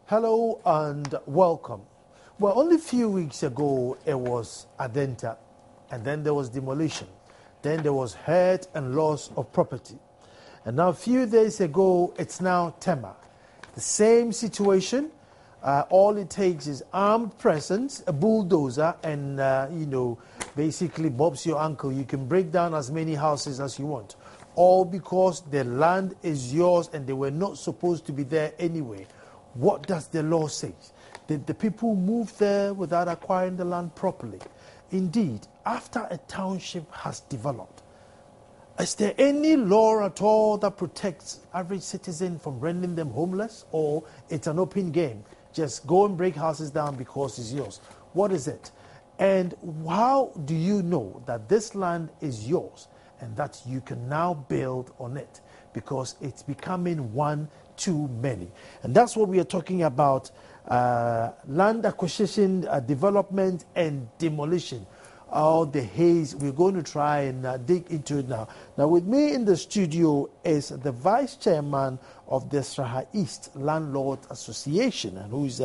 Hello and welcome. Well, only a few weeks ago, it was Adenta, and then there was demolition. Then there was hurt and loss of property. And now a few days ago, it's now Tema. The same situation. All it takes is armed presence, a bulldozer, and, basically Bob's your uncle. You can break down as many houses as you want. All because the land is yours and they were not supposed to be there anyway. What does the law say? Did the people move there without acquiring the land properly? Indeed, after a township has developed, is there any law at all that protects average citizen from rendering them homeless? Or it's an open game? Just go and break houses down because it's yours. What is it? And how do you know that this land is yours and that you can now build on it? Because it's becoming one too many. And that's what we are talking about, land acquisition, development and demolition. All the haze, we're going to try and dig into it now. Now with me in the studio is the Vice Chairman of the Sraha East Landlord Association, and who is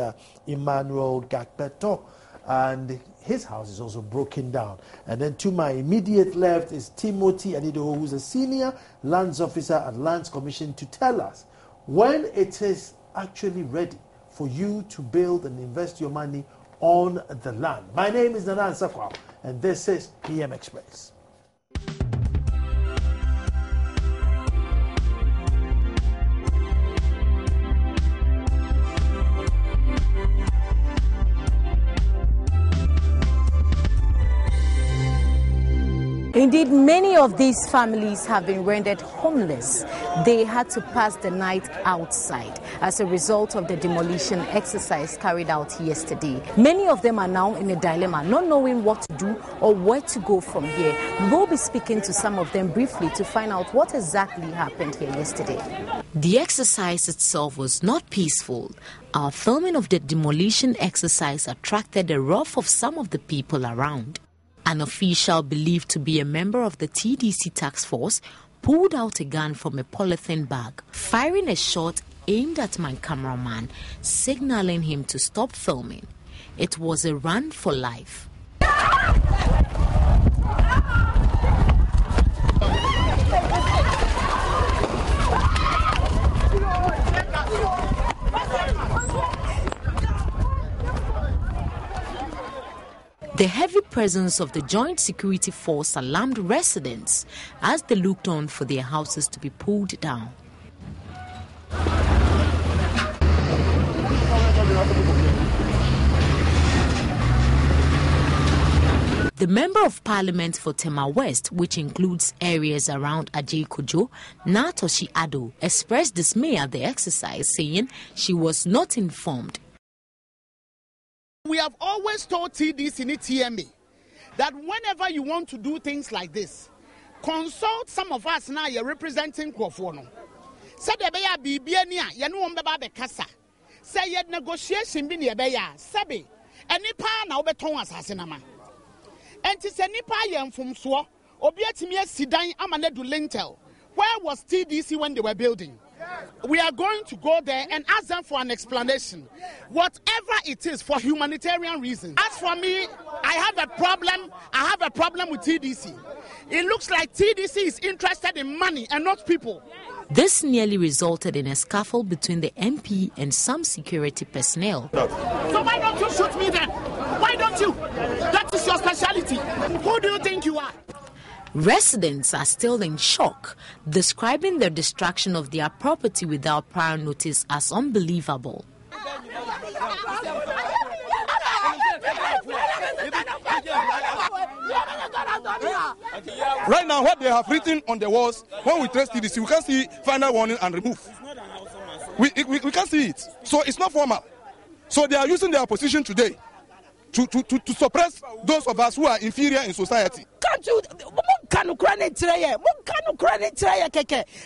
Emmanuel Gakpeto, and his house is also broken down. And then to my immediate left is Timothy Anido, who's a Senior Lands Officer at Lands Commission, to tell us when it is actually ready for you to build and invest your money on the land. My name is Nanan Sakwa, and this is PM Express. Indeed, many of these families have been rendered homeless. They had to pass the night outside as a result of the demolition exercise carried out yesterday. Many of them are now in a dilemma, not knowing what to do or where to go from here. We will be speaking to some of them briefly to find out what exactly happened here yesterday. The exercise itself was not peaceful. Our filming of the demolition exercise attracted the wrath of some of the people around. An official believed to be a member of the TDC task force pulled out a gun from a polythene bag, firing a shot aimed at my cameraman, signaling him to stop filming. It was a run for life. The heavy presence of the Joint Security Force alarmed residents as they looked on for their houses to be pulled down. The Member of Parliament for Tema West, which includes areas around Ajay Kojo, Natoshi Ado, expressed dismay at the exercise, saying she was not informed. We have always told TDC in TMA that whenever you want to do things like this, consult some of us now you're representing Kwafono. Say the beya bibiania, yanu umbeba bekasa. Say yet negotiation bin yebeya, sabi, and nipa na obeton assassinama. And to say nipa yem from swa, obiatimia sidan amanedu lintel. Where was TDC when they were building? We are going to go there and ask them for an explanation, whatever it is, for humanitarian reasons. As for me, I have a problem with TDC. It looks like TDC is interested in money and not people. This nearly resulted in a scuffle between the MP and some security personnel. So why don't you shoot me then? Why don't you? That is your specialty. Who do you think you are? Residents are still in shock, describing the destruction of their property without prior notice as unbelievable. Right now, what they have written on the walls, when we trace TDC, we can see final warning and remove. We can't see it. So it's not formal. So they are using their position today to suppress those of us who are inferior in society. Can't you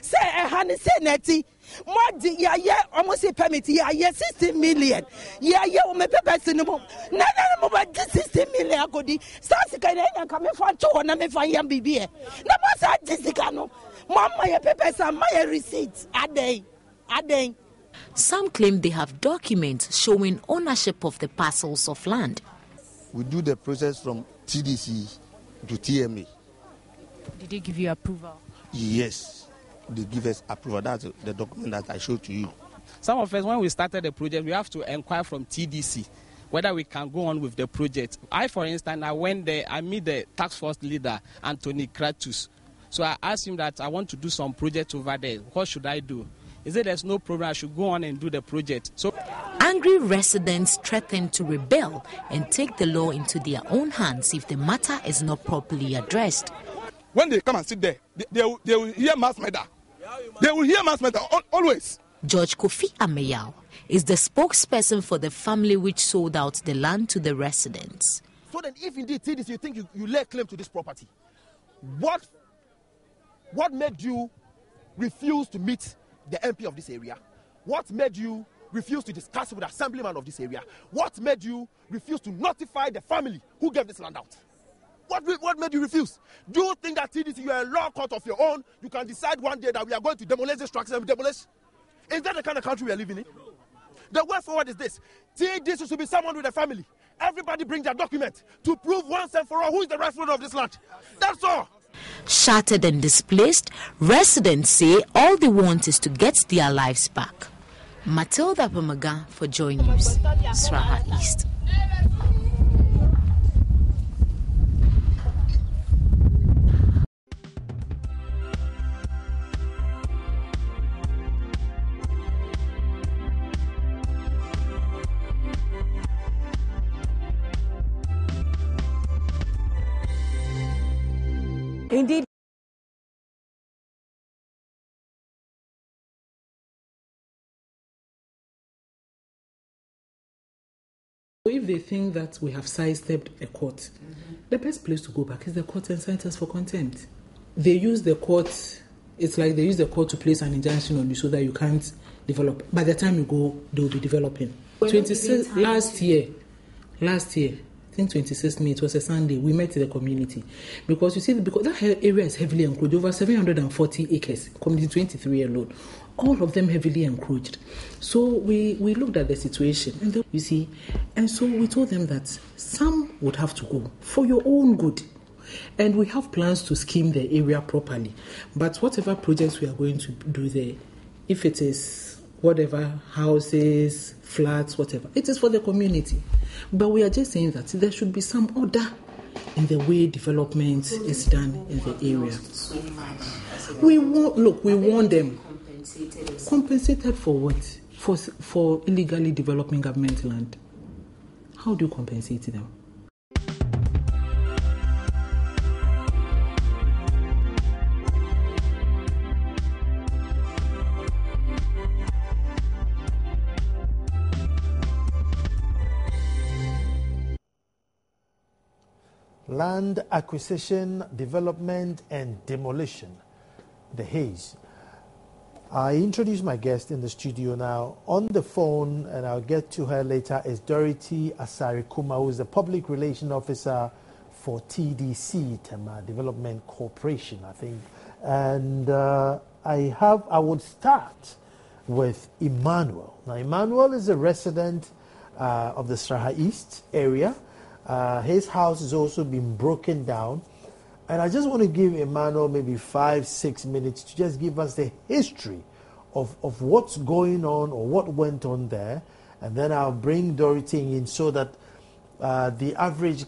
say a honey say netty? What the ya almost a permit ya 60 million. Ya me pepper no. No, but 60 million agodi. Sansika coming for 200 for yam bibi. No more Jessica no. Mama ya pepper some my receipts a day. Some claim they have documents showing ownership of the parcels of land. We do the process from TDC to TMA. Did they give you approval? Yes, they give us approval. That's the document that I showed to you. Some of us, when we started the project, we have to inquire from TDC whether we can go on with the project. I, for instance, I went there, I met the task force leader, Anthony Kratus. So I asked him that I want to do some project over there. What should I do? He said there's no problem, I should go on and do the project. So angry residents threaten to rebel and take the law into their own hands if the matter is not properly addressed. When they come and sit there, they will hear mass murder. They will hear mass murder always. George Kofi Ameyao is the spokesperson for the family which sold out the land to the residents. So then if indeed TDC you think you lay claim to this property, what made you refuse to meet the MP of this area? What made you refuse to discuss with the assemblyman of this area? What made you refuse to notify the family who gave this land out? What made you refuse? Do you think that TDC, you are a law court of your own, you can decide one day that we are going to demolish this structure and we demolish? Is that the kind of country we are living in? The way forward is this. TDC should be someone with a family. Everybody bring their document to prove once and for all who is the rightful owner of this land. That's all. Shattered and displaced, residents say all they want is to get their lives back. Matilda Pamaga for Joy News, Sraha East. Indeed. If they think that we have sidestepped a court, the best place to go back is the court and cite us for contempt. They use the court, it's like they use the court to place an injunction on you so that you can't develop. By the time you go, they'll be developing. 26 last year, I think 26th May, it was a Sunday, we met the community. Because you see, because that area is heavily encroached, over 740 acres, community 23 alone, all of them heavily encroached. So we looked at the situation, and you see, and so we told them that some would have to go for your own good. And we have plans to scheme the area properly. But whatever projects we are going to do there, if it is whatever, houses, flats, whatever, it is for the community. But we are just saying that there should be some order in the way development is done in the area. We want them compensated for what? For illegally developing government land. How do you compensate them? Land acquisition, development, and demolition, the haze. I introduce my guest in the studio now. On the phone, and I'll get to her later, is Dorothy Asare Kuma, who is the Public Relations Officer for TDC, Tema Development Corporation, I think. And I would start with Emmanuel. Now, Emmanuel is a resident of the Sraha East area. His house has also been broken down. And I just want to give Emmanuel maybe 5-6 minutes to just give us the history of what's going on or what went on there. And then I'll bring Dorothy in so that the average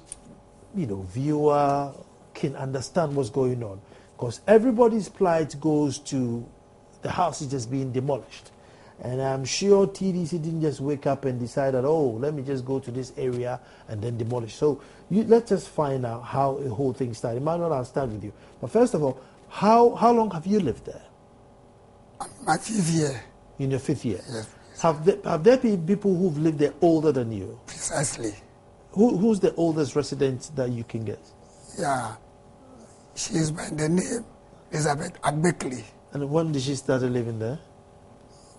viewer can understand what's going on. Because everybody's plight goes to the house is just being demolished. And I'm sure TDC didn't just wake up and decide that, oh, let me just go to this area and then demolish. So let's just find out how the whole thing started. Emmanuel, I'll start with you. But first of all, how long have you lived there? My 5th year. In your 5th year? Yes. Have there been people who've lived there older than you? Precisely. Who's the oldest resident that you can get? Yeah. She's by the name Elizabeth Agbekli. And when did she start living there?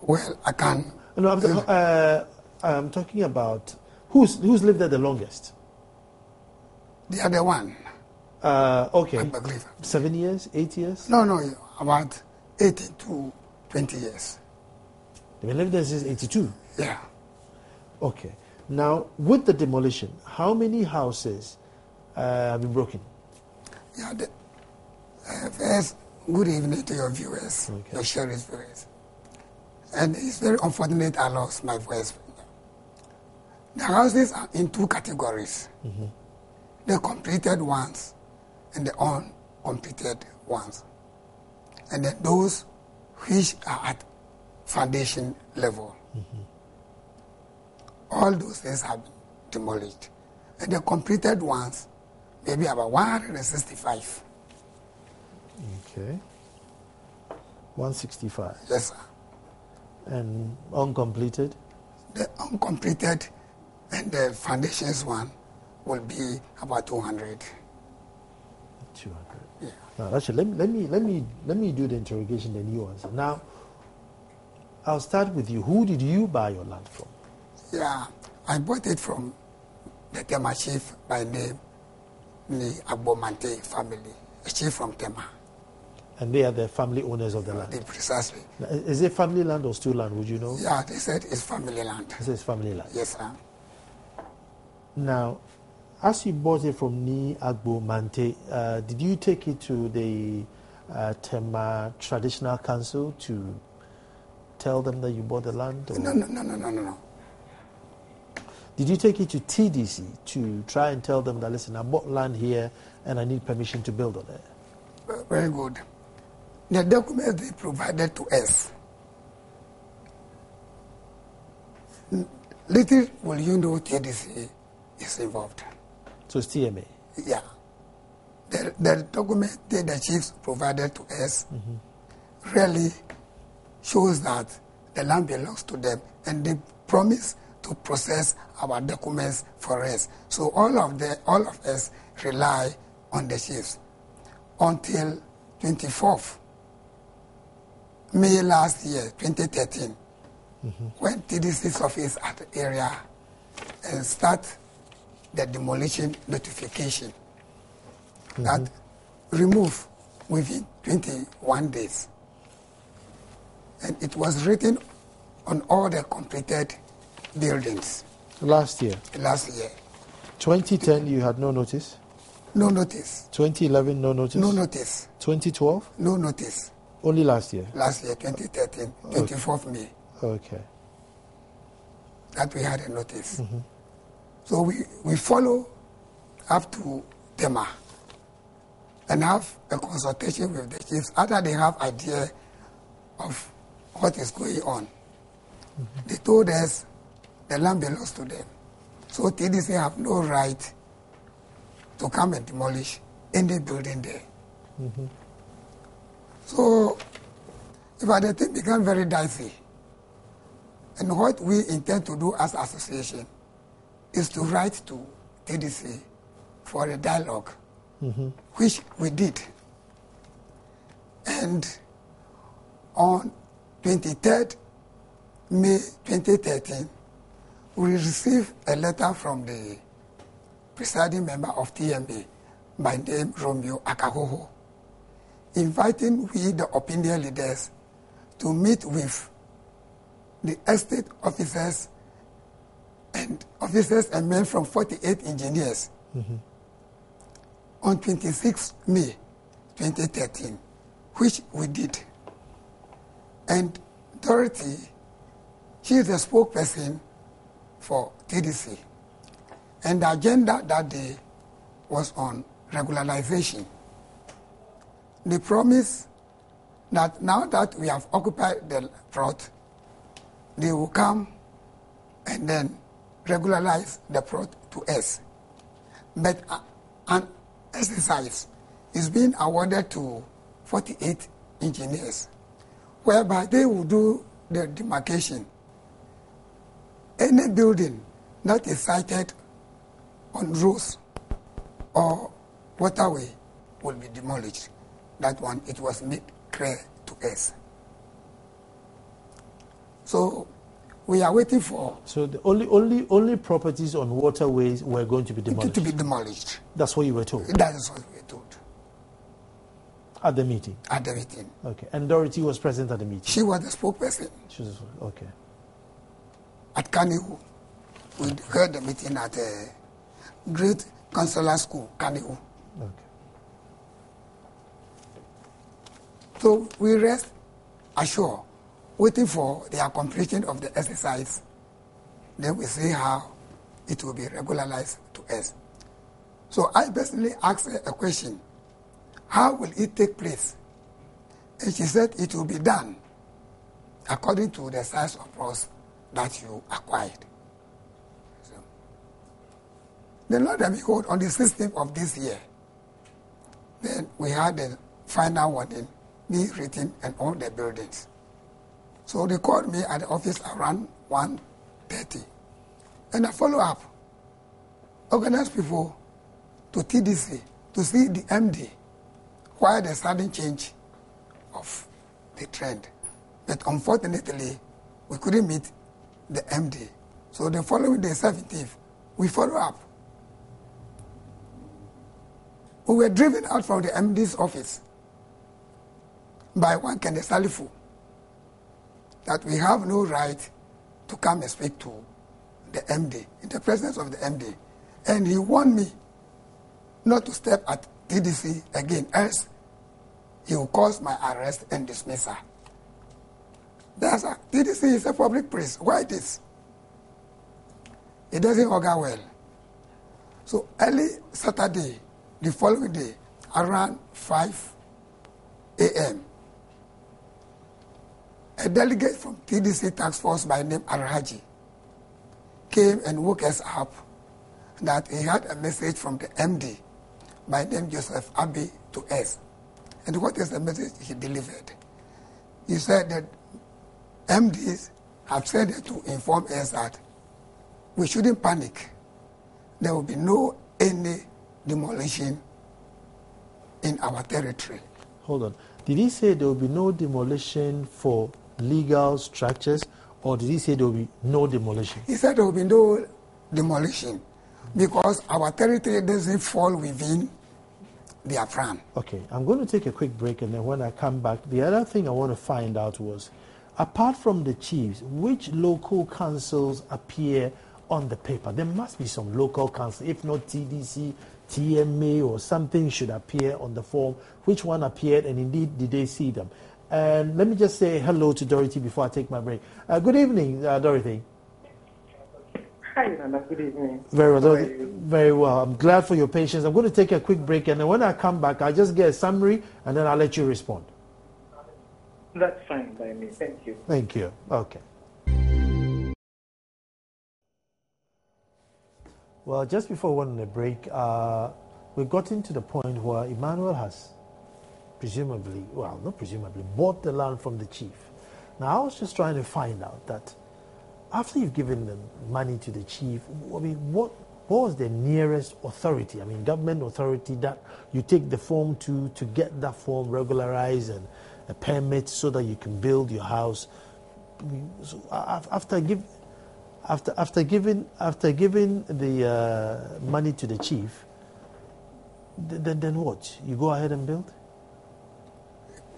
Well, I can. No, I'm talking about who's lived there the longest. The other one. Okay. 7 years, 8 years? No, about 18 to 20 years. They've been living there since 82? Yeah. Okay. Now, with the demolition, how many houses have been broken? Yeah, first, good evening to your viewers, Okay. your Sheriff's viewers. And it's very unfortunate I lost my voice. The houses are in two categories. The completed ones and the uncompleted ones. And then those which are at foundation level. All those things have been demolished. And the completed ones, maybe about 165. Okay. 165. Yes, sir. And uncompleted? The uncompleted and the foundations one will be about 200. 200. Yeah. Now, actually, let me do the interrogation, then you answer. Now, I'll start with you. Who did you buy your land from? Yeah, I bought it from the Tema chief by name, the Agbomante family, a chief from Tema. And they are the family owners of the land? Precisely. Now, is it family land or still land, would you know? Yeah, they said it's family land. They said it's family land? Yes, sir. Now, as you bought it from Ni Agbo Mante, did you take it to the Tema Traditional Council to tell them that you bought the land? Or? No. Did you take it to TDC to try and tell them that, listen, I bought land here and I need permission to build on it? Very good. The documents they provided to us, little will you know TDC is involved. So it's TMA? Yeah. The document that the chiefs provided to us really shows that the land belongs to them, and they promise to process our documents for us. So all of us rely on the chiefs until 24th May last year, 2013, when TDC's office at the area and start the demolition notification that remove within 21 days. And it was written on all the completed buildings. Last year? Last year. 2010, you had no notice? No notice. 2011, no notice? No notice. 2012? No notice. Only last year? Last year, 2013, 24th May. Okay. That we had a notice. So we follow up to Tema and have a consultation with the chiefs after they have idea of what is going on. They told us the land belongs to them. So TDC have no right to come and demolish any building there. So, the thing became very dicey. And what we intend to do as association is to write to TDC for a dialogue, which we did. And on 23rd May 2013, we received a letter from the presiding member of TMA by name Romeo Akahoho, inviting we, the opinion leaders, to meet with the estate officers and men from 48 engineers on 26 May 2013, which we did. And Dorothy, she is the spokesperson for TDC. And the agenda that day was on regularization. They promised that now that we have occupied the plot, they will come and then regularize the plot to us. But an exercise is being awarded to 48 engineers, whereby they will do the demarcation. Any building that is sited on roads or waterway will be demolished. That one, it was made clear to us. So we are waiting for. So the only properties on waterways were going to be demolished. To be demolished. That's what you were told. That is what we were told. At the meeting? At the meeting. Okay. And Dorothy was present at the meeting? She was the spokesperson. She was, okay. At Kaniwu. We heard the meeting at a Great Consular School, Kaniwu. Okay. So we rest ashore, waiting for the completion of the exercise. Then we see how it will be regularized to us. So I personally asked her a question. How will it take place? And she said it will be done according to the size of plots that you acquired. So, the Lord and behold, on the 16th of this year, then we had the final warning, me written, and all the buildings. So they called me at the office around 1:30. And I follow up, organize people to TDC to see the MD why the sudden change of the trend. But unfortunately, we couldn't meet the MD. So the following day, 17th, we follow up. We were driven out from the MD's office by one Kenneth Salifu that we have no right to come and speak to the MD, in the presence of the MD. And he warned me not to step at TDC again, else he will cause my arrest and dismissal. TDC is a public place. Why this? It doesn't augur well. So early Saturday, the following day, around 5 a.m., a delegate from TDC task force by name Alhaji came and woke us up that he had a message from the MD by name Joseph Abbey to us. And what is the message he delivered? He said that MDs have said to inform us that we shouldn't panic. There will be no any demolition in our territory. Hold on. Did he say there will be no demolition for legal structures, or did he say there will be no demolition? He said there will be no demolition because our territory doesn't fall within their plan. Okay, I'm going to take a quick break, and then when I come back, the other thing I want to find out was, apart from the chiefs, which local councils appear on the paper? There must be some local council, if not TDC, TMA, or something should appear on the form. Which one appeared, and indeed, did they see them? And let me just say hello to Dorothy before I take my break. Good evening, Dorothy. Hi, Nana. Good evening. Very well, Dorothy. Very well. I'm glad for your patience. I'm going to take a quick break, and then when I come back, I'll just get a summary, and then I'll let you respond. That's fine by me. Thank you. Thank you. Okay. Well, just before we went on a break, we got into the point where Emmanuel has presumably, well, not presumably, bought the land from the chief. Now, I was just trying to find out that after you've given the money to the chief, I mean, what was the nearest authority, I mean, government authority that you take the form to get that form regularized and a permit so that you can build your house? So after giving the money to the chief, then what? You go ahead and build?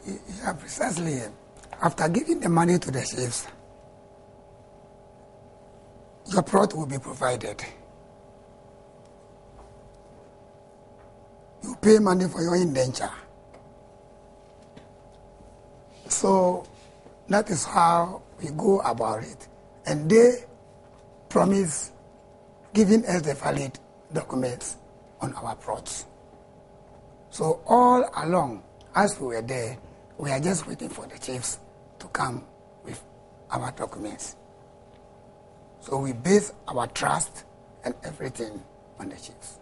Yeah, precisely. After giving the money to the chiefs, your plot will be provided. You pay money for your indenture. So that is how we go about it. And they promise giving us the valid documents on our plots. So all along, as we were there, we are just waiting for the chiefs to come with our documents. So we base our trust and everything on the chiefs.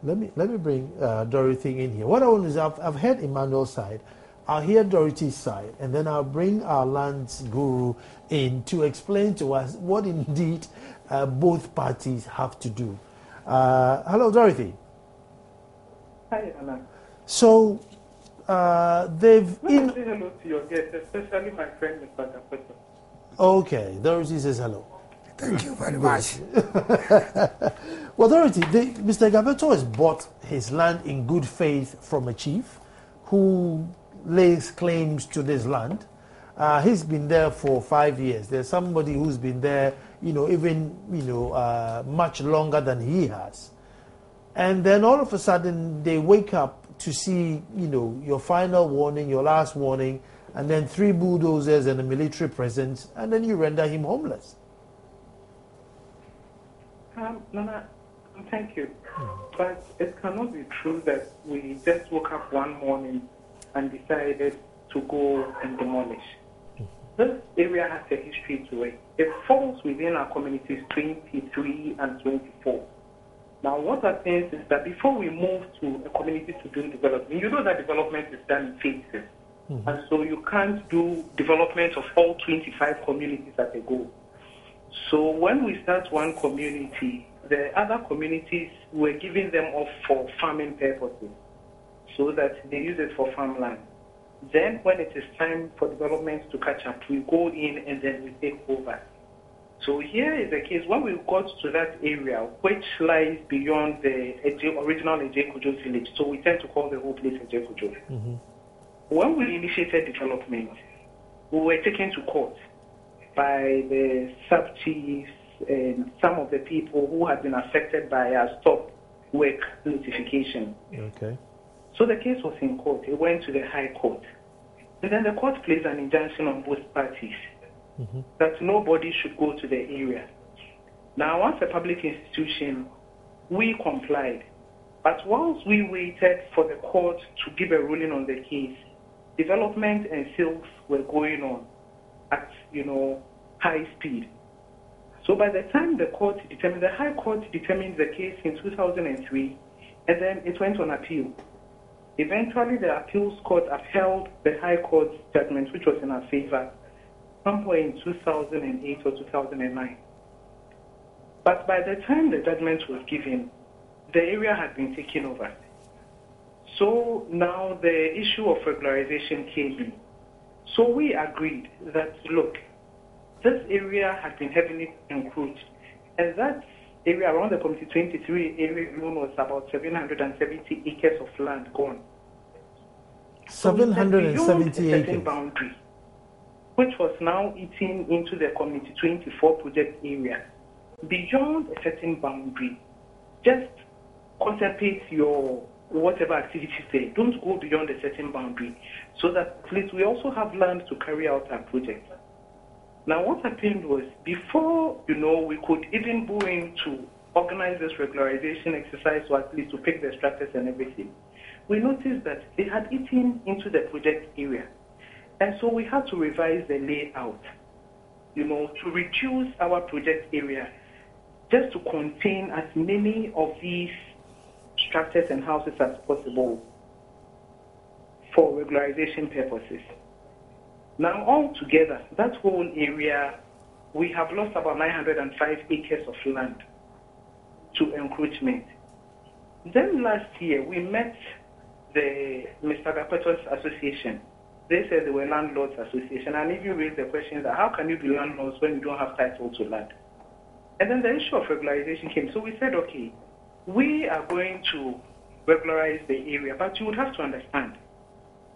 Let me bring Dorothy in here. What I want is, I've heard Emmanuel's side. I'll hear Dorothy's side, and then I'll bring our lands guru in to explain to us what indeed both parties have to do. Hello, Dorothy. Hi, Anna. So they've... Let me say hello to your guests, especially my friend, Mr. Gapeto. Okay, Dorothy says hello. Thank you very much. Well, Dorothy, Mr. Gapeto has bought his land in good faith from a chief who lays claims to this land. He's been there for 5 years. There's somebody who's been there, even much longer than he has. And then all of a sudden they wake up to see, your final warning, your last warning, and then 3 bulldozers and a military presence, and then you render him homeless. Nana, thank you. But it cannot be true that we just woke up one morning and decided to go and demolish. This area has a history to it. It falls within our communities 23 and 24. Now, what happens is that before we move to a community to do development, you know that development is done in phases. And so you can't do development of all 25 communities at a go. So when we start one community, the other communities, we're giving them off for farming purposes so that they use it for farmland. Then when it is time for development to catch up, we go in and then we take over. So here is the case. When we got to that area, which lies beyond the original Ejekujo village, so we tend to call the whole place Ejekujo. When we initiated development, we were taken to court by the sub-chiefs and some of the people who had been affected by our stop work notification. Okay. So the case was in court. It went to the High Court. And then the court placed an injunction on both parties that nobody should go to the area. Now, as a public institution, we complied. But whilst we waited for the court to give a ruling on the case, development and sales were going on at, high speed. So by the time the High Court determined the case in 2003, and then it went on appeal. Eventually, the appeals court upheld the High Court's judgment, which was in our favor, somewhere in 2008 or 2009. But by the time the judgment was given, the area had been taken over. So now the issue of regularization came in. So we agreed that, look, this area had been heavily encroached, and that area around the Committee 23 area alone was about 770 acres of land gone. 770 acres. Boundary, which was now eating into the Committee 24 project area. Beyond a certain boundary, just contemplate your whatever activities there. Don't go beyond a certain boundary, so that please we also have land to carry out our project. Now, what happened was, before, we could even go in to organize this regularization exercise, or at least to pick the structures and everything, we noticed that they had eaten into the project area. And so we had to revise the layout, to reduce our project area, just to contain as many of these structures and houses as possible for regularization purposes. Now, altogether, that whole area, we have lost about 905 acres of land to encroachment. Then last year, we met the Mr. Gapeto's association. They said they were landlords association, and even raised the question that how can you be landlords when you don't have title to land? And then the issue of regularization came. So we said, okay, we are going to regularize the area, but you would have to understand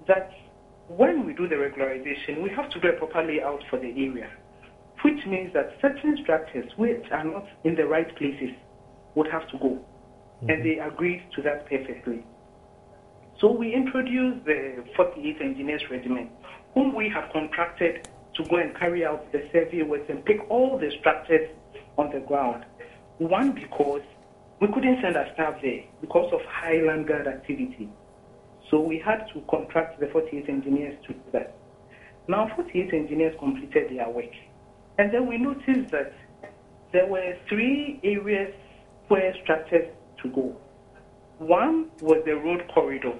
that when we do the regularization, we have to do a proper layout for the area, which means that certain structures which are not in the right places would have to go. And they agreed to that perfectly. So we introduced the 48 Engineers Regiment, whom we have contracted to go and carry out the survey works and pick all the structures on the ground. One, because we couldn't send our staff there because of high land guard activity. So we had to contract the 48 engineers to do that. Now, 48 engineers completed their work. And then we noticed that there were 3 areas where structures to go. One was the road corridor.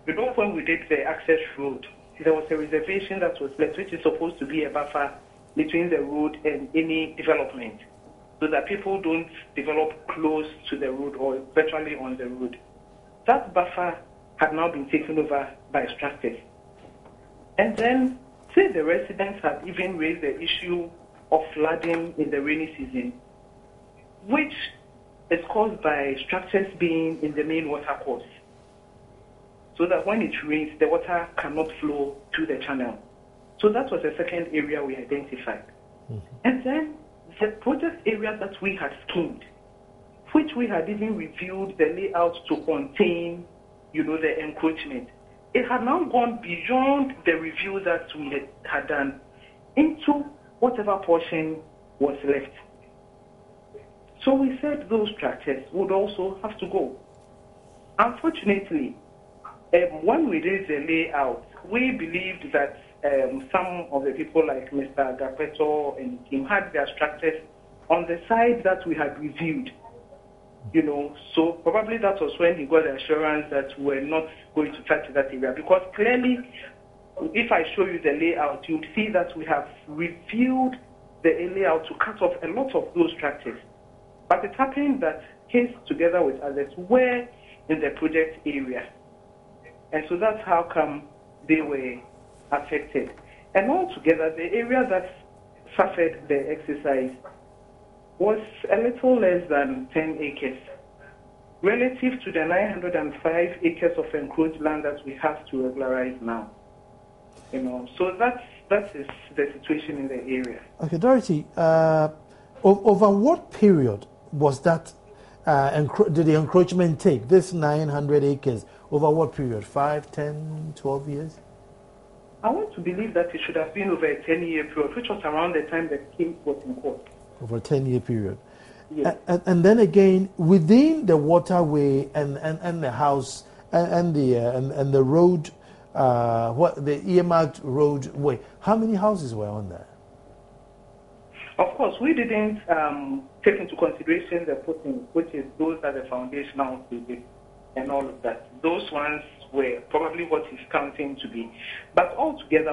When we did the access road, there was a reservation that was left, which is supposed to be a buffer between the road and any development, so that people don't develop close to the road or virtually on the road. That buffer had now been taken over by structures. And then, say the residents have even raised the issue of flooding in the rainy season, which is caused by structures being in the main water course. so that when it rains, the water cannot flow through the channel. So that was the second area we identified. And then the project area that we had schemed, which we had even reviewed the layout to contain, the encroachment. It had now gone beyond the review that we had done into whatever portion was left. So we said those structures would also have to go. Unfortunately, when we did the layout, we believed that some of the people like Mr. Gapeto and team had their structures on the side that we had reviewed. So probably that was when he got the assurance that we're not going to touch that area. Because clearly, if I show you the layout, you'll see that we have reviewed the layout to cut off a lot of those structures. But it happened that his, together with others, were in the project area. And so that's how come they were affected. And altogether, the area that suffered the exercise was a little less than 10 acres, relative to the 905 acres of encroached land that we have to regularize now. So that is the situation in the area. Okay, Dorothy, over what period was that, did the encroachment take, this 900 acres, over what period, 5, 10, 12 years? I want to believe that it should have been over a 10-year period, which was around the time the case was in court. Over a 10-year period. Yes. And then again, within the waterway and the house and the road, the earmarked roadway, how many houses were on there? Of course, we didn't take into consideration the footing, which is those are the foundational stages and all of that. Those ones were probably what is counting to be. But altogether,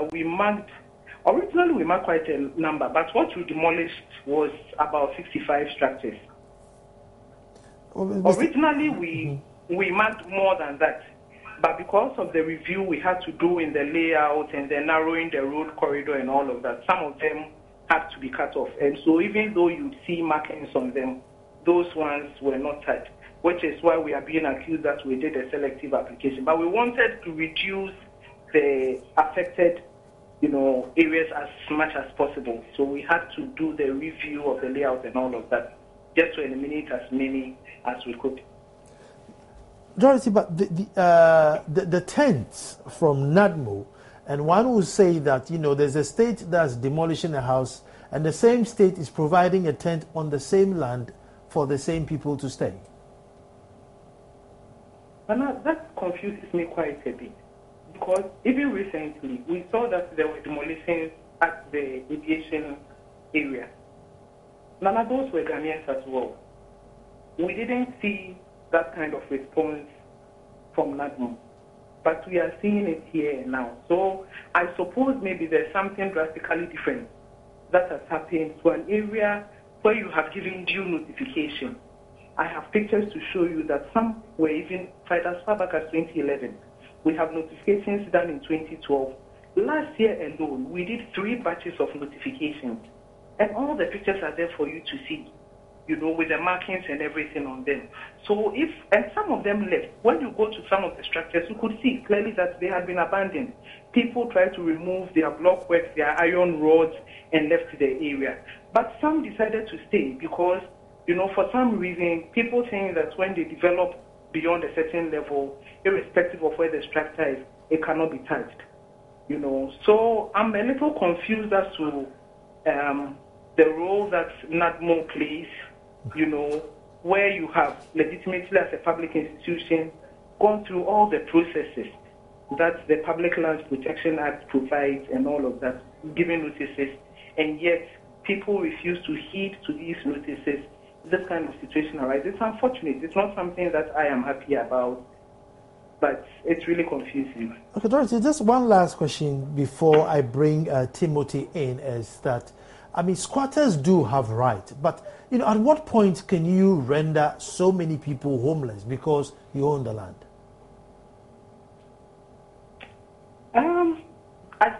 originally we marked quite a number, but what we demolished was about 65 structures. Originally, we marked more than that. But because of the review we had to do in the layout and the narrowing the road corridor and all of that, some of them had to be cut off. And so even though you'd see markings on them, those ones were not touched, which is why we are being accused that we did a selective application. But we wanted to reduce the affected, areas as much as possible. So we had to do the review of the layout and all of that, just to eliminate as many as we could. Dorothy, but the tents from NADMO, and one will say that, there's a state that's demolishing a house, and the same state is providing a tent on the same land for the same people to stay. But that confuses me quite a bit, because even recently, we saw that there were demolitions at the aviation area. None of those were Ghanaians as well. We didn't see that kind of response from NADMO, but we are seeing it here now. So I suppose maybe there's something drastically different that has happened to an area where you have given due notification. I have pictures to show you that some were even tried as far back as 2011. We have notifications done in 2012. Last year alone, we did 3 batches of notifications, and all the pictures are there for you to see, with the markings and everything on them. So and some of them left. When you go to some of the structures, you could see clearly that they had been abandoned. People tried to remove their blockworks, their iron rods, and left the area. But some decided to stay because, for some reason, people think that when they develop beyond a certain level, irrespective of where the structure is, it cannot be touched. So I'm a little confused as to the role that NADMO plays, where you have legitimately as a public institution gone through all the processes that the Public Lands Protection Act provides and all of that, giving notices, and yet people refuse to heed to these notices. This kind of situation arises. It's unfortunate. It's not something that I am happy about, but it's really confusing. Okay, Dorothy, just one last question before I bring Timothy in is that, squatters do have rights, but, at what point can you render so many people homeless because you own the land?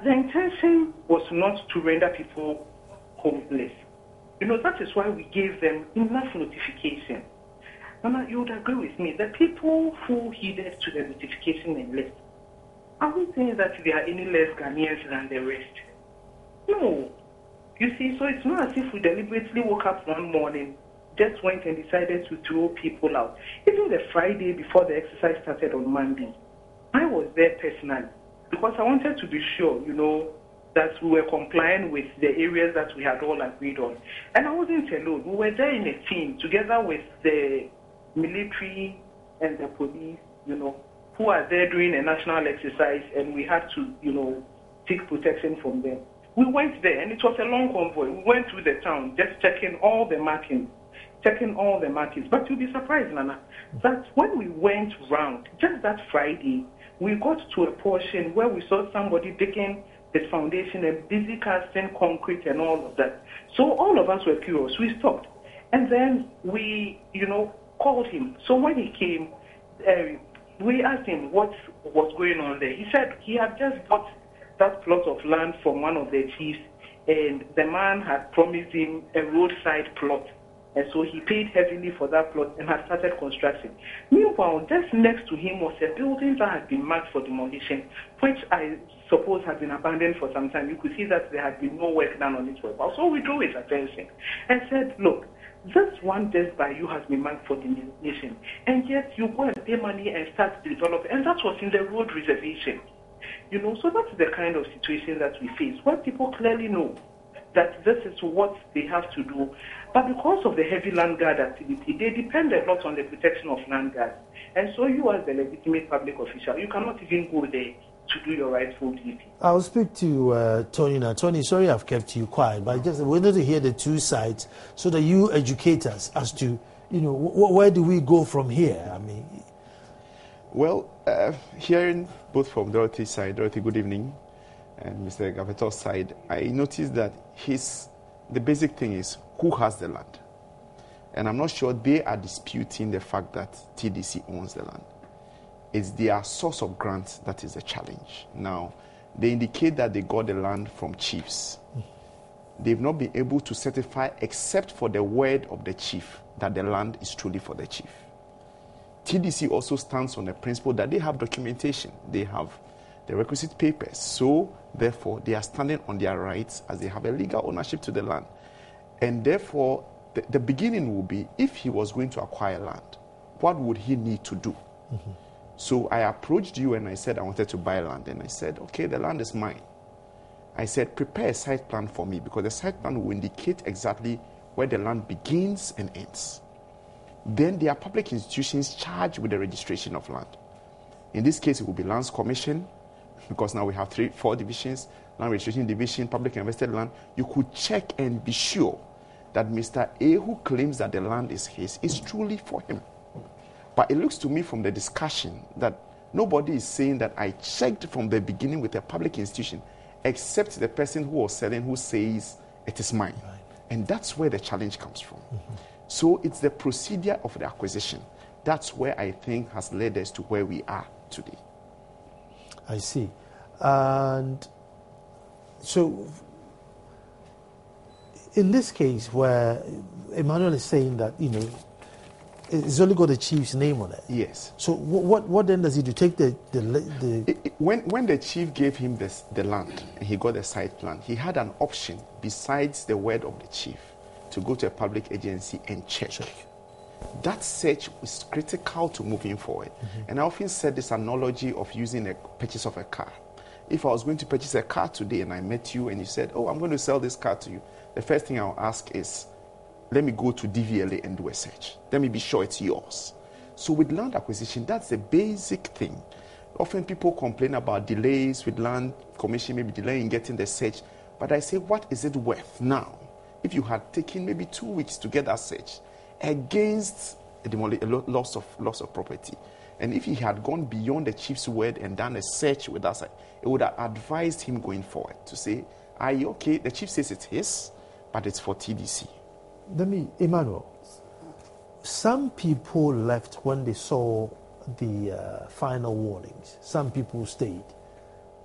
The intention was not to render people homeless. That is why we gave them enough notification. Nana, you would agree with me. The people who heeded to the notification and left, are we saying that they are any less Ghanaians than the rest? No. You see, so it's not as if we deliberately woke up one morning, just went and decided to throw people out. Even the Friday before the exercise started on Monday, I was there personally because I wanted to be sure, that we were complying with the areas that we had all agreed on. And I wasn't alone. We were there in a team together with the military and the police, who are there doing a national exercise, and we had to, seek protection from them. We went there, and it was a long convoy. We went through the town, just checking all the markings. But you'll be surprised, Nana, that when we went round, just that Friday, we got to a portion where we saw somebody digging his foundation and busy casting concrete and all of that. So all of us were curious. We stopped. And then we, called him. So when he came, we asked him what was going on there. He said he had just bought that plot of land from one of the chiefs, and the man had promised him a roadside plot. And so he paid heavily for that plot and had started construction. Meanwhile, just next to him was a building that had been marked for demolition, which I suppose had been abandoned for some time. You could see that there had been no work done on it for a while. So we drew his attention and said, look, this one just by you has been marked for demolition, and yet you go and pay money and start to develop, and that was in the road reservation. So that's the kind of situation that we face, where people clearly know that this is what they have to do. But because of the heavy land guard activity, they depend a lot on the protection of land guards. And so you, as the legitimate public official, you cannot even go there to do your rightful duty. I'll speak to Tony now. Tony, sorry I've kept you quiet, but just we wanted to hear the two sides so that you educate us as to, where do we go from here? Well, hearing both from Dorothy's side, Dorothy, good evening, and Mr. Gaveto's side, I noticed that the basic thing is who has the land. And I'm not sure they are disputing the fact that TDC owns the land. It's their source of grants that is a challenge. Now, they indicate that they got the land from chiefs. They've not been able to certify, except for the word of the chief, that the land is truly for the chief. TDC also stands on the principle that they have documentation. They have the requisite papers. So, therefore, they are standing on their rights as they have a legal ownership to the land. And therefore, the beginning will be, if he was going to acquire land, what would he need to do? Mm-hmm. So I approached you and I said I wanted to buy land. And I said, okay, the land is mine. I said, prepare a site plan for me, because the site plan will indicate exactly where the land begins and ends. Then there are public institutions charged with the registration of land. In this case, it will be Lands Commission, because now we have 4 divisions, Land Registration Division, Public Invested Land. You could check and be sure that Mr. A, who claims that the land is his, is truly for him. But it looks to me from the discussion that nobody is saying that I checked from the beginning with a public institution, except the person who was selling, who says it is mine. Right. And that's where the challenge comes from. Mm-hmm. So it's the procedure of the acquisition. That's where I think has led us to where we are today. I see. And so in this case where Emmanuel is saying that, it's only got the chief's name on it. Yes. So what then does he do? Take the when the chief gave him the land and he got the site plan, he had an option besides the word of the chief to go to a public agency and check. That search is critical to moving forward. Mm-hmm. And I often said this analogy of using a purchase of a car. If I was going to purchase a car today and I met you and you said, oh, I'm going to sell this car to you, the first thing I'll ask is, let me go to DVLA and do a search. Let me be sure it's yours. So with land acquisition, that's the basic thing. Often people complain about delays with land commission, maybe delay in getting the search. But I say, what is it worth now? If you had taken maybe 2 weeks to get that search against a loss of property, and if he had gone beyond the chief's word and done a search with us, it would have advised him going forward to say, are you okay? The chief says it's his, but it's for TDC. Emmanuel, some people left when they saw the final warnings. Some people stayed.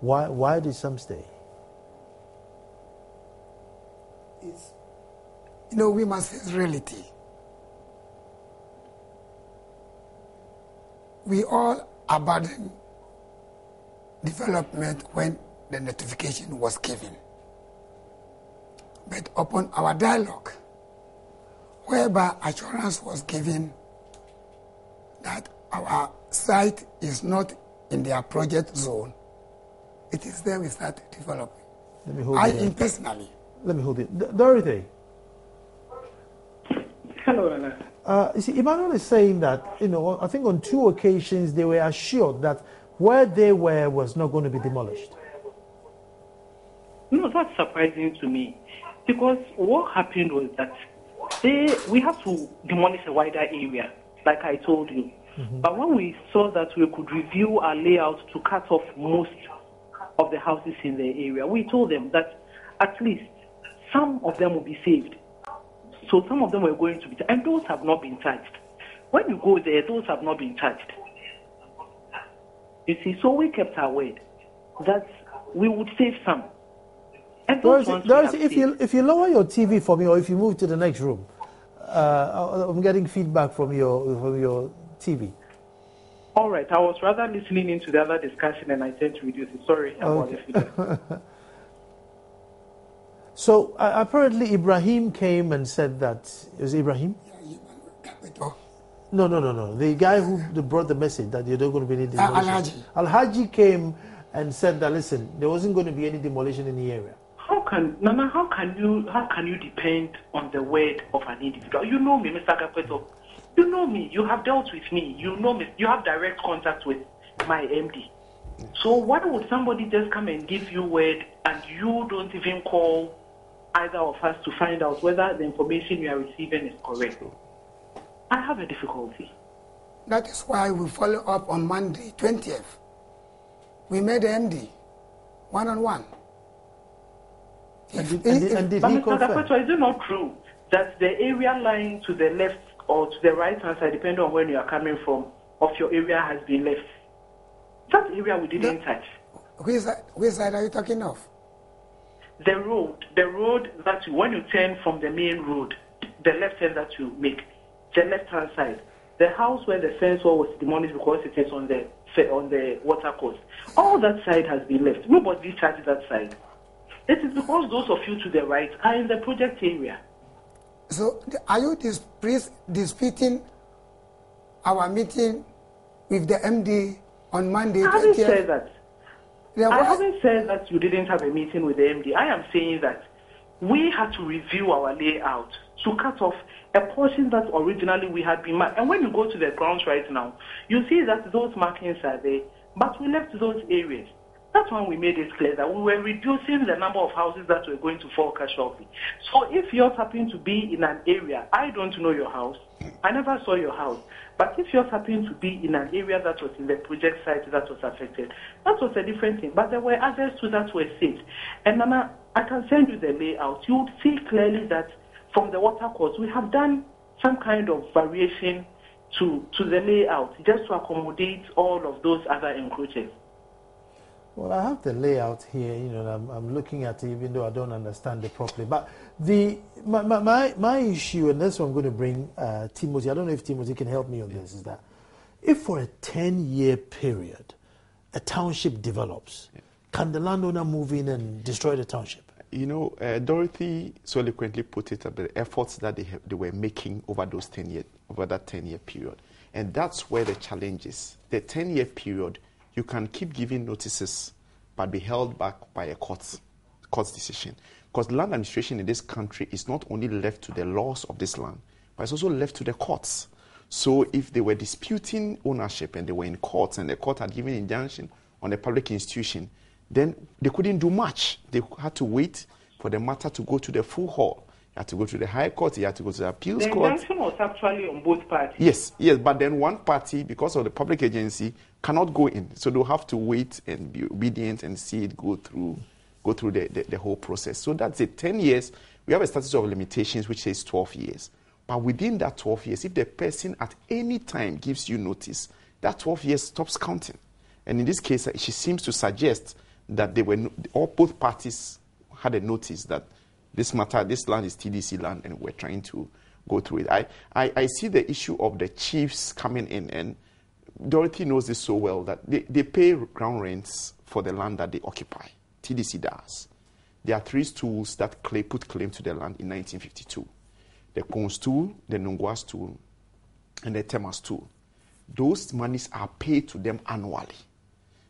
Why did some stay? We must face reality. we all abandoned development when the notification was given. But upon our dialogue, whereby assurance was given that our site is not in their project zone, it is there we start developing. Let me hold it. Personally. Let me hold it. Dorothy. Hello, Anna. You see, Emmanuel is saying that, I think on 2 occasions they were assured that where they were was not going to be demolished. No, that's surprising to me. Because what happened was that we have to demolish a wider area, like I told you. Mm-hmm. But when we saw that we could review our layout to cut off most of the houses in the area, we told them that at least some of them will be saved. So some of them were going to be, and those have not been touched. When you go there, those have not been touched. You see, so we kept our word that we would save some. And Dorothy, if you lower your TV for me, or if you move to the next room, I'm getting feedback from your TV. All right, I was rather listening into the other discussion, and I tend to reduce it. Sorry about the feedback. So apparently Ibrahim came and said that, is Ibrahim? No. The guy who brought the message that you're not going to be any demolition. Al-Haji came and said that, listen, there wasn't going to be any demolition in the area. How can you depend on the word of an individual? You know me, Mr. Gapeto. You know me. You have dealt with me. You know me. You have direct contact with my MD. So why would somebody just come and give you word and you don't even call either of us to find out whether the information you are receiving is correct? I have a difficulty. That is why we follow up on Monday, 20th. We made the MD one-on-one. And did but he Mr. Gapeto, is it not true that the area lying to the left or to the right hand side, depending on where you are coming from, of your area has been left? That area we didn't touch. Which side are you talking of? The road that when you turn from the main road, the left hand that you make, the left hand side, the house where the fence wall was demolished because it is on the water course. All that side has been left. Nobody touched that side. It is because those of you to the right are in the project area. So are you disputing our meeting with the MD on Monday? I haven't said that. I haven't said that you didn't have a meeting with the MD. I am saying that we had to review our layout to cut off a portion that originally we had been marked. And when you go to the grounds right now, you see that those markings are there, but we left those areas. That's when we made it clear that we were reducing the number of houses that were going to fall casualty. So if yours happen to be in an area, I don't know your house, I never saw your house, but if yours happen to be in an area that was in the project site that was affected, that was a different thing. But there were others too that were saved. And Nana, I can send you the layout. You would see clearly that from the water course, we have done some kind of variation to the layout just to accommodate all of those other encroachers. Well, I have the layout here, I'm looking at it even though I don't understand it properly. But my issue, and that's what I'm going to bring Timothy, I don't know if Timothy can help me on this, is that if for a 10-year period a township develops, can the landowner move in and destroy the township? Dorothy so eloquently put it about the efforts that they were making over that 10-year period. And that's where the challenge is. The 10-year period, you can keep giving notices but be held back by a court's decision. Because land administration in this country is not only left to the laws of this land, but it's also left to the courts. So if they were disputing ownership and they were in courts and the court had given injunction on a public institution, then they couldn't do much. They had to wait for the matter to go to the full hall. You had to go to the High Court, you had to go to the Appeals Court. The injunction was actually on both parties. Yes, but then one party, because of the public agency, cannot go in. So they'll have to wait and be obedient and see it go through the whole process. So that's it. 10 years, we have a statute of limitations which says 12 years. But within that 12 years, if the person at any time gives you notice, that 12 years stops counting. And in this case, she seems to suggest that both parties had a notice that this land is TDC land, and we're trying to go through it. I see the issue of the chiefs coming in and Dorothy knows this so well that they pay ground rents for the land that they occupy. TDC does. There are 3 stools that put claim to the land in 1952. The Kon stool, the Nungwa stool, and the Tema stool. Those monies are paid to them annually.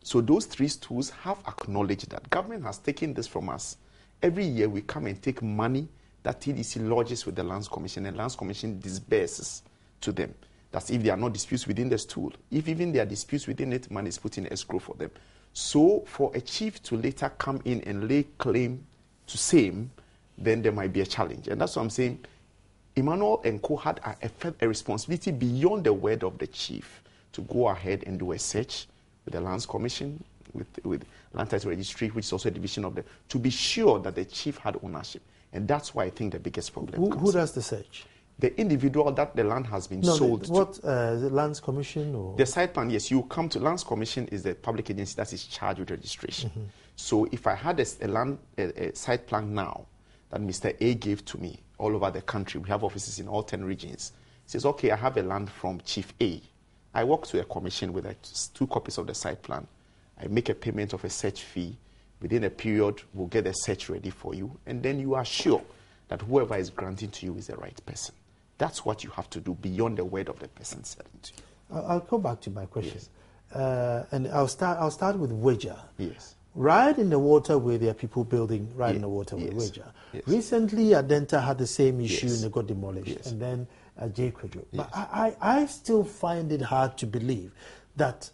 So those 3 stools have acknowledged that government has taken this from us. Every year we come and take money that TDC lodges with the Lands Commission, and Lands Commission disburses to them. That's if there are no disputes within the stool. If even there are disputes within it, money is put in escrow for them. So for a chief to later come in and lay claim to same, then there might be a challenge. And that's what I'm saying. Emmanuel and Co had a responsibility beyond the word of the chief to go ahead and do a search with the Lands Commission, with Land Title Registry, which is also a division of to be sure that the chief had ownership. And that's why I think the biggest problem comes. Who does the search? The individual that the land has been sold to. The Lands Commission? Or? The site plan, yes. You come to Lands Commission is the public agency that is charged with registration. Mm-hmm. So if I had a site plan now that Mr. A gave to me all over the country, we have offices in all 10 regions, says, okay, I have a land from Chief A. I walk to a commission with 2 copies of the site plan. I make a payment of a search fee. Within a period, we'll get the search ready for you. And then you are sure that whoever is granting to you is the right person. That's what you have to do beyond the word of the person selling to you. I'll go back to my question. Yes. And I'll start with Wager. Yes. Right in the waterway, there are people building in the waterway, Wager. Yes. Recently, Adenta had the same issue and they got demolished. And then J. Kwadwo. But I still find it hard to believe that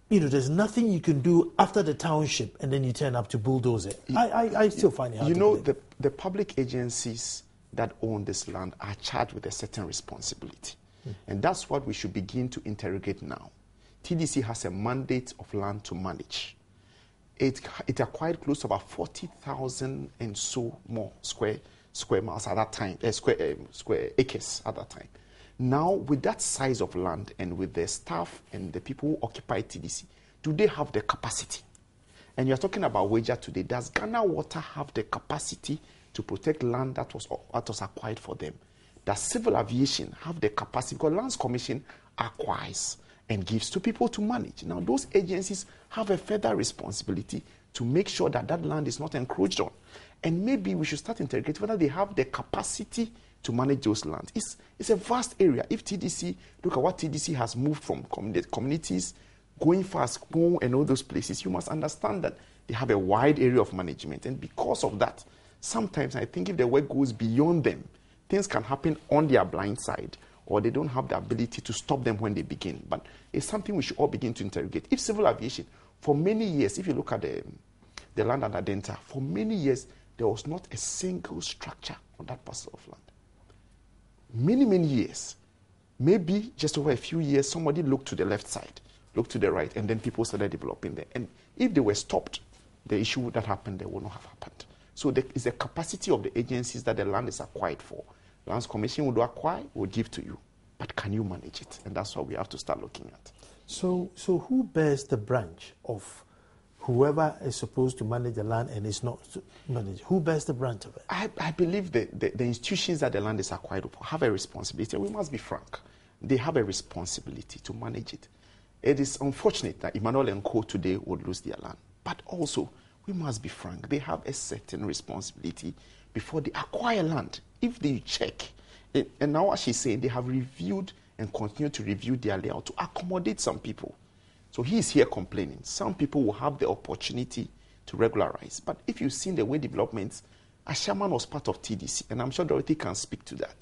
there's nothing you can do after the township and then you turn up to bulldoze it. I still find it hard to believe. The public agencies that own this land are charged with a certain responsibility. And that's what we should begin to interrogate now. TDC has a mandate of land to manage. It acquired close to about 40,000 and so more square miles at that time, square acres at that time. Now, with that size of land and with the staff and the people who occupy TDC, do they have the capacity? And you're talking about Wager today. Does Ghana Water have the capacity to protect land that was acquired for them? Does Civil Aviation have the capacity? Because Lands Commission acquires and gives to people to manage. Now, those agencies have a further responsibility to make sure that that land is not encroached on. And maybe we should start interrogating whether they have the capacity to manage those lands. It's a vast area. If TDC, look at what TDC has moved from communities, going fast, and all those places, you must understand that they have a wide area of management. And because of that, sometimes I think if the work goes beyond them, things can happen on their blind side, or they don't have the ability to stop them when they begin. But it's something we should all begin to interrogate. If Civil Aviation, for many years, if you look at the land under Adenta, for many years, there was not a single structure on that parcel of land. Many, many years. Maybe just over a few years, somebody looked to the left side, looked to the right, and then people started developing there. And if they were stopped, the issue that happened there would not have happened. So there is a capacity of the agencies that the land is acquired for. Lands Commission would acquire, would give to you. But can you manage it? And that's what we have to start looking at. So who bears the branch of whoever is supposed to manage the land and is not managed? Who bears the branch of it? I believe the institutions that the land is acquired for have a responsibility. We must be frank. They have a responsibility to manage it. It is unfortunate that Emmanuel and Co. today would lose their land. But also, we must be frank. They have a certain responsibility before they acquire land. If they check, and now as she's saying, they have reviewed and continue to review their layout to accommodate some people. So he is here complaining. Some people will have the opportunity to regularize. But if you've seen the way developments, Ashaman was part of TDC, and I'm sure Dorothy can speak to that.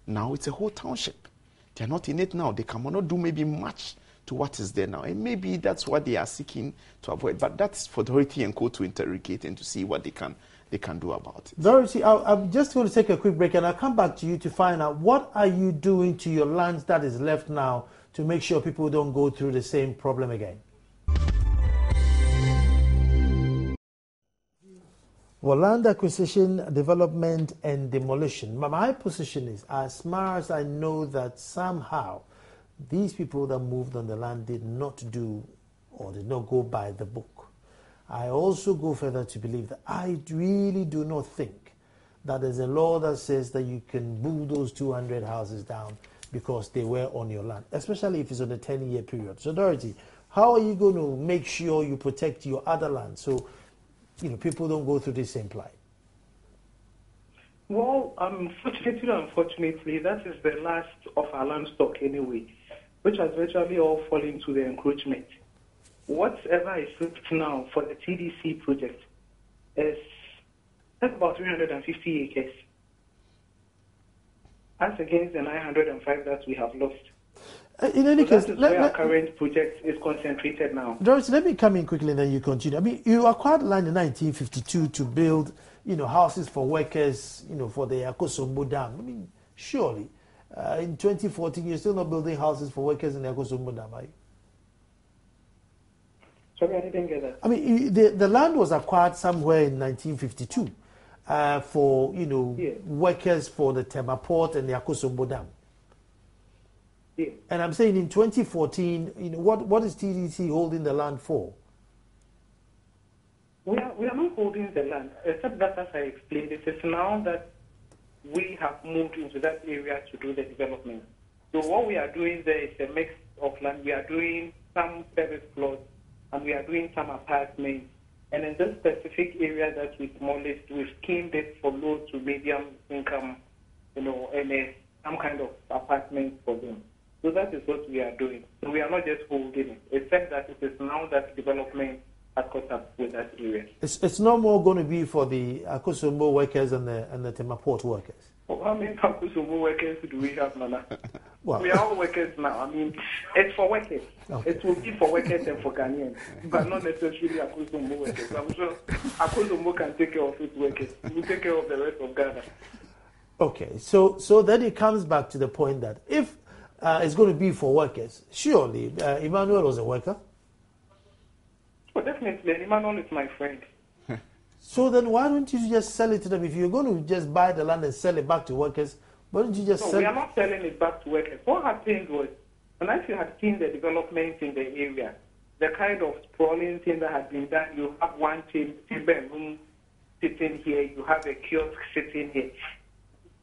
Now it's a whole township. They're not in it now. They cannot do maybe much to what is there now. And maybe that's what they are seeking to avoid. But that's for Dorothy and Co. to interrogate and to see what they can do about it. Dorothy, I'm just going to take a quick break and I'll come back to you to find out what are you doing to your lands that is left now to make sure people don't go through the same problem again. Well, land acquisition, development and demolition. My position is, as far as I know, that somehow these people that moved on the land did not do or did not go by the book. I also go further to believe that I really do not think that there's a law that says that you can bulldoze 200 houses down because they were on your land, especially if it's on a 10-year period. So, Dorothy, how are you going to make sure you protect your other land so people don't go through the same plight? Well, fortunately or unfortunately, that is the last of our land stock anyway, which has virtually all fallen to the encroachment. Whatever is left now for the TDC project is about 350 acres. As against the 905 that we have lost. In any case, that is where our current project is concentrated now. Doris, let me come in quickly and then you continue. I mean, you acquired land in 1952 to build, houses for workers, for the Akosombo Dam. I mean, surely, in 2014, you're still not building houses for workers in the Akosombo Dam, are you? Sorry, I didn't get that. I mean, the land was acquired somewhere in 1952 for, workers for the Tema Port and the Akosombo Dam. Yeah. And I'm saying in 2014, what is TDC holding the land for? We are not holding the land, except that, as I explained, it is now that we have moved into that area to do the development. So what we are doing there is a mix of land. We are doing some service plots and we are doing some apartments. And in this specific area that we demolished, we've schemed it for low to medium income, and some kind of apartments for them. So that is what we are doing. So we are not just holding it, except that it is now that development has caught up with that area. It's no more going to be for the Akosombo workers and the Tema Port workers. Well, how many Akosombo workers do we have, Nana? Well, we are all workers now. I mean, it's for workers. Okay. It will be for workers and for Ghanaians, but not necessarily Akosombo workers. I'm sure Akosombo can take care of its workers. We take care of the rest of Ghana. Okay, so then it comes back to the point that if it's going to be for workers, surely Emmanuel was a worker. Well, definitely, Emmanuel is my friend. So then why don't you just sell it to them? If you're going to just buy the land and sell it back to workers, why don't you just sell it? No, we are not selling it back to workers. What happened was, unless you had seen the development in the area, the kind of sprawling thing that had been done, you have one timber room sitting here, you have a kiosk sitting here.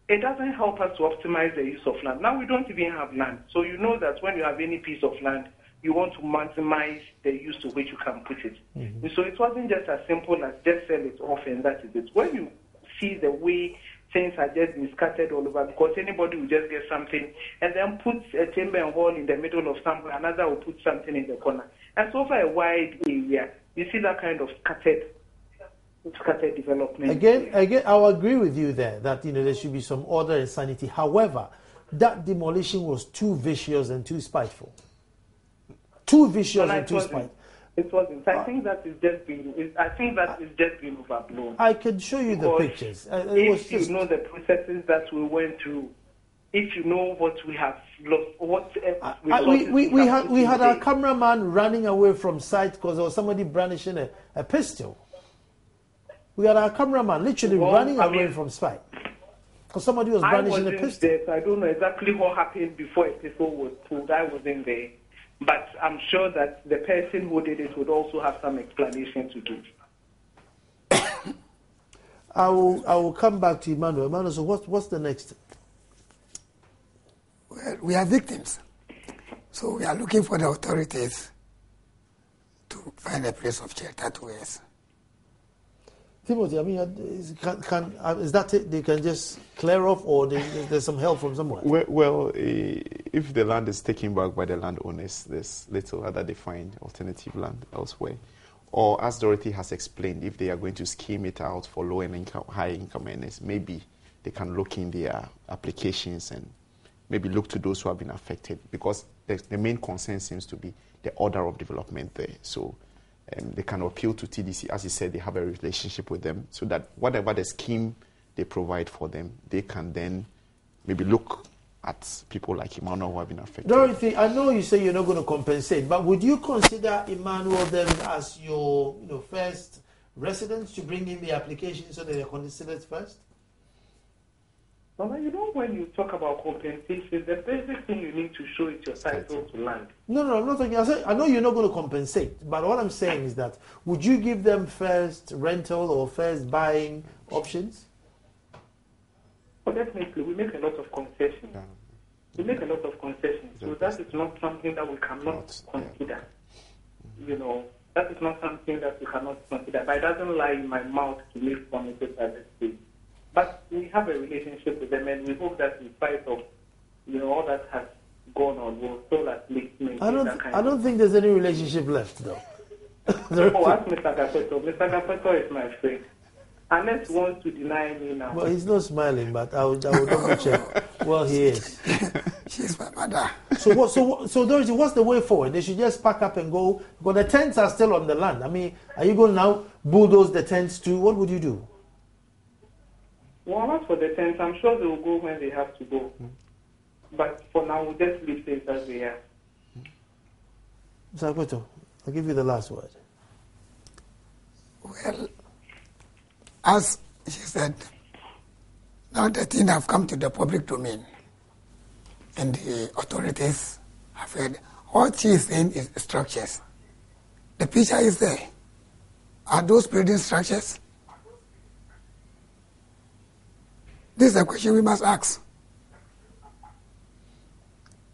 It doesn't help us to optimize the use of land. Now we don't even have land. So you know that when you have any piece of land, you want to maximize the use to which you can put it. Mm-hmm. And so it wasn't just as simple as just sell it off and that is it. When you see the way things are just being scattered all over, because anybody will just get something and then put a timber and hole in the middle of somewhere, another will put something in the corner. And so over a wide area, you see that kind of scattered development. Again, I'll agree with you there that there should be some order and sanity. However, that demolition was too vicious and too spiteful. Too vicious and too spiteful. It wasn't. I think that is just being. Overblown. I can show you the pictures. If you know the processes that we went through, if you know what we have lost, we had our cameraman running away from site because there was somebody brandishing a pistol. We had our cameraman literally running away from site because somebody was brandishing a pistol. There, so I don't know exactly what happened before a pistol was pulled. I wasn't there. But I'm sure that the person who did it would also have some explanation to give. I will come back to Emmanuel. Emmanuel, so what's the next? Well, we are victims. So we are looking for the authorities to find a place of shelter to us. Timothy, I mean, is that it? They can just clear off, or there's some help from somewhere? Well, if the land is taken back by the landowners, there's little other they find alternative land elsewhere. Or, as Dorothy has explained, if they are going to scheme it out for low and high income earners, maybe they can look in their applications and maybe look to those who have been affected, because the main concern seems to be the order of development there. So they can appeal to TDC. As he said, they have a relationship with them, so that whatever the scheme they provide for them, they can then maybe look at people like Emmanuel who have been affected. Dorothy, I know you say you're not going to compensate, but would you consider Emmanuel then as your first residents to bring in the application so that they're considered first? Well, when you talk about compensation, the basic thing you need to show is your title to land. No, I'm not talking. I know you're not going to compensate, but what I'm saying is that would you give them first rental or first buying options? Well, definitely. We make a lot of concessions. We make a lot of concessions. So that is not something that we cannot consider. You know, that is not something that we cannot consider. But it doesn't lie in my mouth to make promises at this stage. But we have a relationship with them, and we hope that in spite of, you know, all that has gone on, we'll still at least maintain that kind I don't think there's any relationship left, though. Ask Mr. Gapeto. Mr. Gapeto is my friend. Unless he wants to deny me now. Well, he's not smiling, but I will double check. Well, he is. She's my mother. So Dorothy, what's the way forward? They should just pack up and go. Because the tents are still on the land. I mean, are you going to now bulldoze the tents too? What would you do? Well, not for the tents. I'm sure they will go when they have to go. But for now, we'll just leave things as they are. Mr. Akweto, I'll give you the last word. Well, as she said, now the thing have come to the public domain, and the authorities have heard. What she is saying is structures. The picture is there. Are those building structures? This is a question we must ask.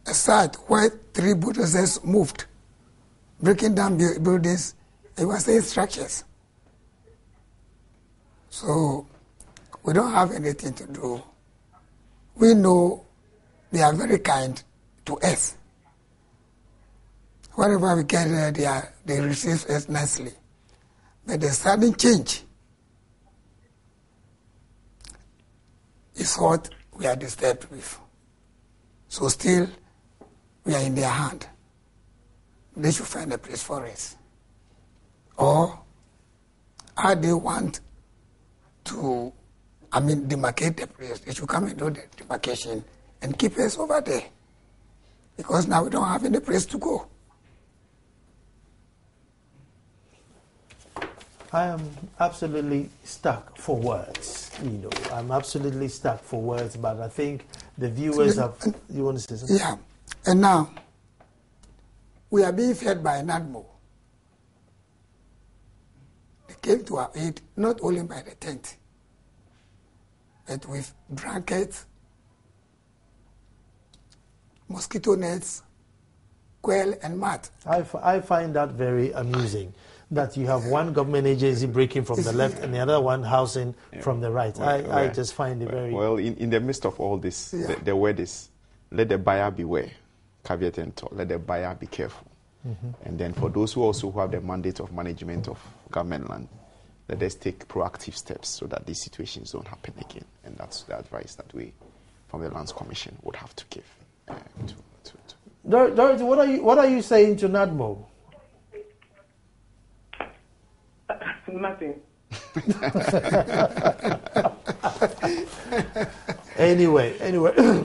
A site where 3 bulldozers moved, breaking down buildings, it was saying structures. So we don't have anything to do. We know they are very kind to us. Wherever we get there, they receive us nicely. But the sudden change is what we are disturbed with. So still, we are in their hand. They should find a place for us. Or how they want to, demarcate the place. They should come and do the demarcation and keep us over there. Because now we don't have any place to go. I am absolutely stuck for words. I'm absolutely stuck for words, but I think the viewers have... You want to say something? Yeah. And now, we are being fed by NADMO. They came to our aid not only by the tent, but with blankets, mosquito nets, quail, and mat. I find that very amusing, that you have one government agency breaking from the left and the other one housing from the right. I just find it very... Well, in the midst of all this, the word is, let the buyer beware. Caveat emptor, let the buyer be careful. And then for those who have the mandate of management of government land, let us take proactive steps so that these situations don't happen again. And that's the advice that we, from the Lands Commission, would have to give. Dorothy, what are you saying to NADMO? Nothing. Anyway,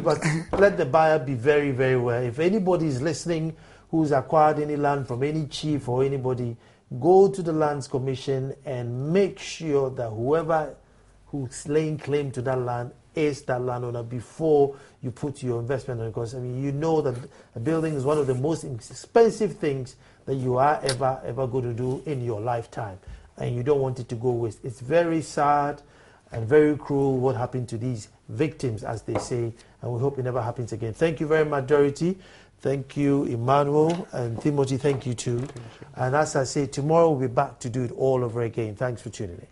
but let the buyer be very, very aware. If anybody is listening who's acquired any land from any chief or anybody, go to the Lands Commission and make sure that whoever who's laying claim to that land is that landowner before you put your investment on it. Because you know that a building is one of the most expensive things that you are ever going to do in your lifetime, and you don't want it to go waste. It's very sad and very cruel what happened to these victims, as they say, and we hope it never happens again. Thank you very much, Dorothy. Thank you, Emmanuel, and Timothy, thank you too. And as I say, tomorrow we'll be back to do it all over again. Thanks for tuning in.